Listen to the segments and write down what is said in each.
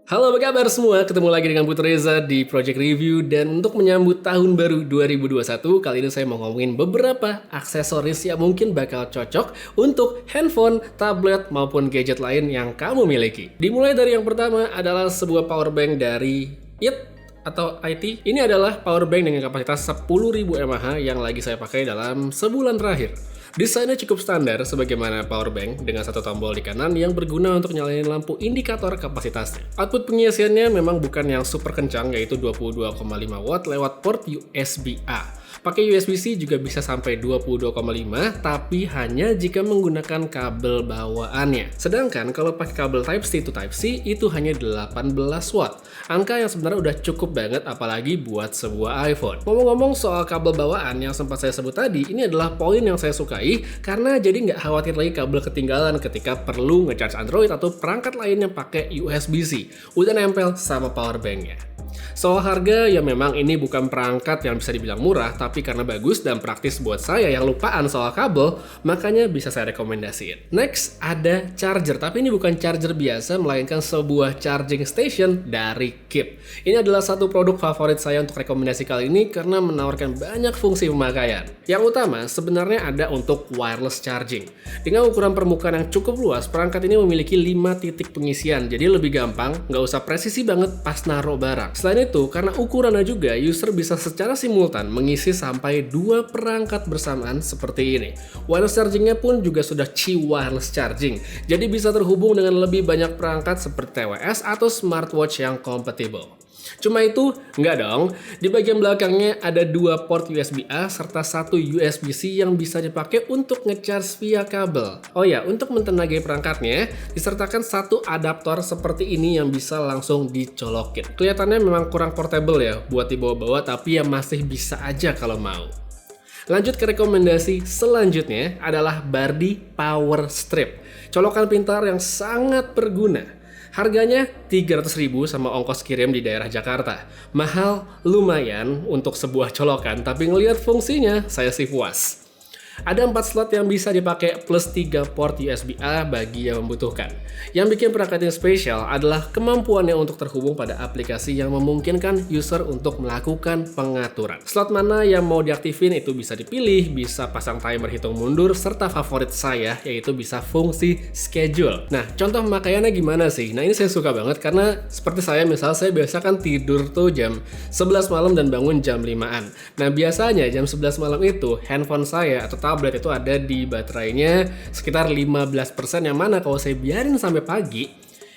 Halo, apa kabar semua? Ketemu lagi dengan Putra Reza di Project Review. Dan untuk menyambut tahun baru 2021, kali ini saya mau ngomongin beberapa aksesoris yang mungkin bakal cocok untuk handphone, tablet, maupun gadget lain yang kamu miliki. Dimulai dari yang pertama adalah sebuah power bank dari IT. Ini adalah power bank dengan kapasitas 10.000 mAh yang lagi saya pakai dalam sebulan terakhir. Desainnya cukup standar sebagaimana power bank dengan satu tombol di kanan yang berguna untuk nyalain lampu indikator kapasitasnya. Output pengisiannya memang bukan yang super kencang, yaitu 22,5 watt lewat port USB-A. Pakai USB-C juga bisa sampai 22,5, tapi hanya jika menggunakan kabel bawaannya. Sedangkan kalau pakai kabel Type-C to Type-C itu hanya 18 watt. Angka yang sebenarnya udah cukup banget apalagi buat sebuah iPhone. Ngomong-ngomong soal kabel bawaan yang sempat saya sebut tadi, ini adalah poin yang saya sukai karena jadi nggak khawatir lagi kabel ketinggalan ketika perlu ngecharge Android atau perangkat lain yang pakai USB-C. Udah nempel sama power banknya. Soal harga, ya memang ini bukan perangkat yang bisa dibilang murah, tapi karena bagus dan praktis buat saya yang lupaan soal kabel, makanya bisa saya rekomendasiin. Next, ada charger, tapi ini bukan charger biasa, melainkan sebuah charging station dari Keep. Ini adalah satu produk favorit saya untuk rekomendasi kali ini karena menawarkan banyak fungsi pemakaian. Yang utama sebenarnya ada untuk wireless charging. Dengan ukuran permukaan yang cukup luas, perangkat ini memiliki 5 titik pengisian, jadi lebih gampang, nggak usah presisi banget pas naruh barang. Selain itu, karena ukurannya juga, user bisa secara simultan mengisi sampai 2 perangkat bersamaan seperti ini. Wireless chargingnya pun juga sudah Qi wireless charging, jadi bisa terhubung dengan lebih banyak perangkat seperti TWS atau smartwatch yang kompatibel. Cuma itu, enggak dong. Di bagian belakangnya ada 2 port USB-A serta 1 USB-C yang bisa dipakai untuk ngecharge via kabel. Oh ya, untuk mentenagai perangkatnya, disertakan satu adaptor seperti ini yang bisa langsung dicolokin. Kelihatannya memang kurang portable ya buat dibawa-bawa, tapi ya masih bisa aja kalau mau. Lanjut ke rekomendasi selanjutnya adalah Bardi Power Strip. Colokan pintar yang sangat berguna. Harganya 300.000 sama ongkos kirim di daerah Jakarta. Mahal lumayan untuk sebuah colokan, tapi ngelihat fungsinya saya sih puas. Ada 4 slot yang bisa dipakai plus 3 port USB-A bagi yang membutuhkan. Yang bikin perangkat ini spesial adalah kemampuannya untuk terhubung pada aplikasi yang memungkinkan user untuk melakukan pengaturan. Slot mana yang mau diaktifin itu bisa dipilih, bisa pasang timer hitung mundur, serta favorit saya yaitu bisa fungsi schedule. Nah, contoh pemakaiannya gimana sih? Nah, ini saya suka banget karena seperti saya biasa kan tidur tuh jam 11 malam dan bangun jam 5-an. Nah, biasanya jam 11 malam itu handphone saya atau tablet itu ada di baterainya sekitar 15%, yang mana kalau saya biarin sampai pagi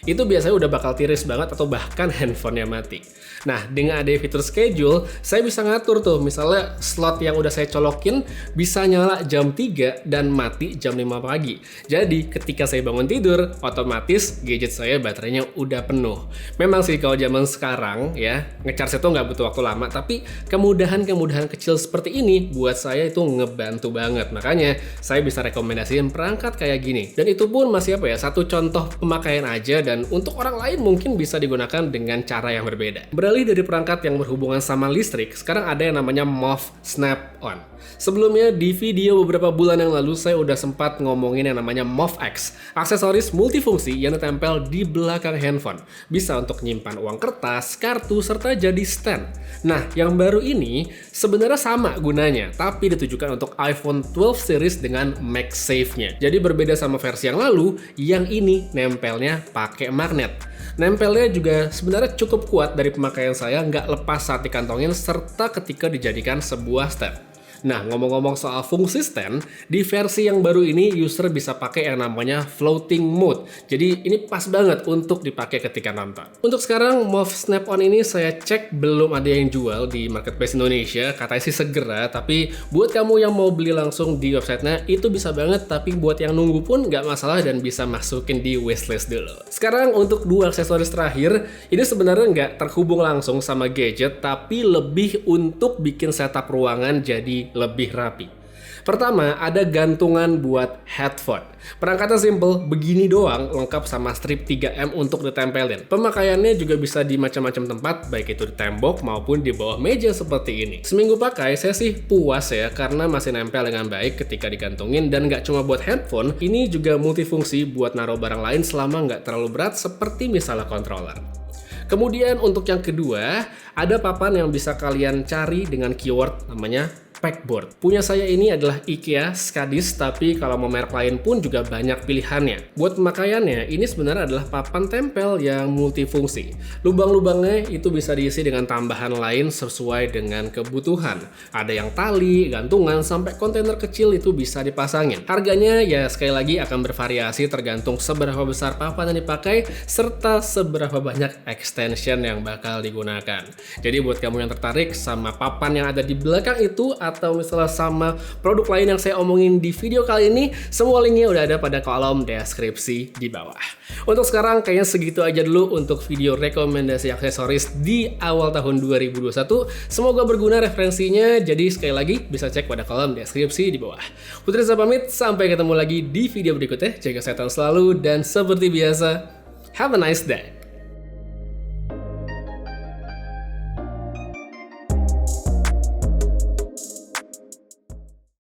itu biasanya udah bakal tiris banget atau bahkan handphonenya mati. Nah, dengan ada fitur schedule, saya bisa ngatur tuh, misalnya slot yang udah saya colokin bisa nyala jam 3 dan mati jam 5 pagi. Jadi, ketika saya bangun tidur, otomatis gadget saya baterainya udah penuh. Memang sih kalau zaman sekarang ya, ngecharge itu nggak butuh waktu lama, tapi kemudahan-kemudahan kecil seperti ini buat saya itu ngebantu banget. Makanya, saya bisa rekomendasiin perangkat kayak gini. Dan itu pun masih satu contoh pemakaian aja, dan untuk orang lain mungkin bisa digunakan dengan cara yang berbeda. Beralih dari perangkat yang berhubungan sama listrik, sekarang ada yang namanya MOV Snap-on. Sebelumnya di video beberapa bulan yang lalu saya udah sempat ngomongin yang namanya MOV X, aksesoris multifungsi yang ditempel di belakang handphone. Bisa untuk nyimpan uang kertas, kartu, serta jadi stand. Nah, yang baru ini sebenarnya sama gunanya, tapi ditujukan untuk iPhone 12 series dengan MagSafe-nya. Jadi berbeda sama versi yang lalu, yang ini nempelnya pakai magnet. Nempelnya juga sebenarnya cukup kuat dari pemakaian saya, nggak lepas saat dikantongin serta ketika dijadikan sebuah stand. Nah, ngomong-ngomong soal fungsi stand, di versi yang baru ini user bisa pakai yang namanya floating mode. Jadi ini pas banget untuk dipakai ketika nonton. Untuk sekarang MOV Snap-on ini saya cek belum ada yang jual di marketplace Indonesia. Katanya sih segera, tapi buat kamu yang mau beli langsung di websitenya itu bisa banget. Tapi buat yang nunggu pun nggak masalah dan bisa masukin di wishlist dulu. Sekarang untuk 2 aksesoris terakhir, ini sebenarnya nggak terhubung langsung sama gadget, tapi lebih untuk bikin setup ruangan jadi lebih rapi. Pertama, ada gantungan buat headphone. Perangkatnya simple, begini doang, lengkap sama strip 3M untuk ditempelin. Pemakaiannya juga bisa di macam-macam tempat, baik itu di tembok maupun di bawah meja seperti ini. Seminggu pakai, saya sih puas ya, karena masih nempel dengan baik ketika digantungin, dan nggak cuma buat headphone, ini juga multifungsi buat naruh barang lain selama nggak terlalu berat seperti misalnya controller. Kemudian untuk yang kedua, ada papan yang bisa kalian cari dengan keyword namanya pegboard. Punya saya ini adalah IKEA Skadis, tapi kalau mau merek lain pun juga banyak pilihannya. Buat pemakaiannya, ini sebenarnya adalah papan tempel yang multifungsi. Lubang-lubangnya itu bisa diisi dengan tambahan lain sesuai dengan kebutuhan. Ada yang tali, gantungan, sampai kontainer kecil itu bisa dipasangin. Harganya ya sekali lagi akan bervariasi tergantung seberapa besar papan yang dipakai, serta seberapa banyak extension yang bakal digunakan. Jadi buat kamu yang tertarik sama papan yang ada di belakang itu, atau misalnya sama produk lain yang saya omongin di video kali ini, semua linknya udah ada pada kolom deskripsi di bawah. Untuk sekarang kayaknya segitu aja dulu untuk video rekomendasi aksesoris di awal tahun 2021. Semoga berguna referensinya, jadi sekali lagi bisa cek pada kolom deskripsi di bawah. Putri Reza pamit, sampai ketemu lagi di video berikutnya. Jaga kesehatan selalu dan seperti biasa, have a nice day.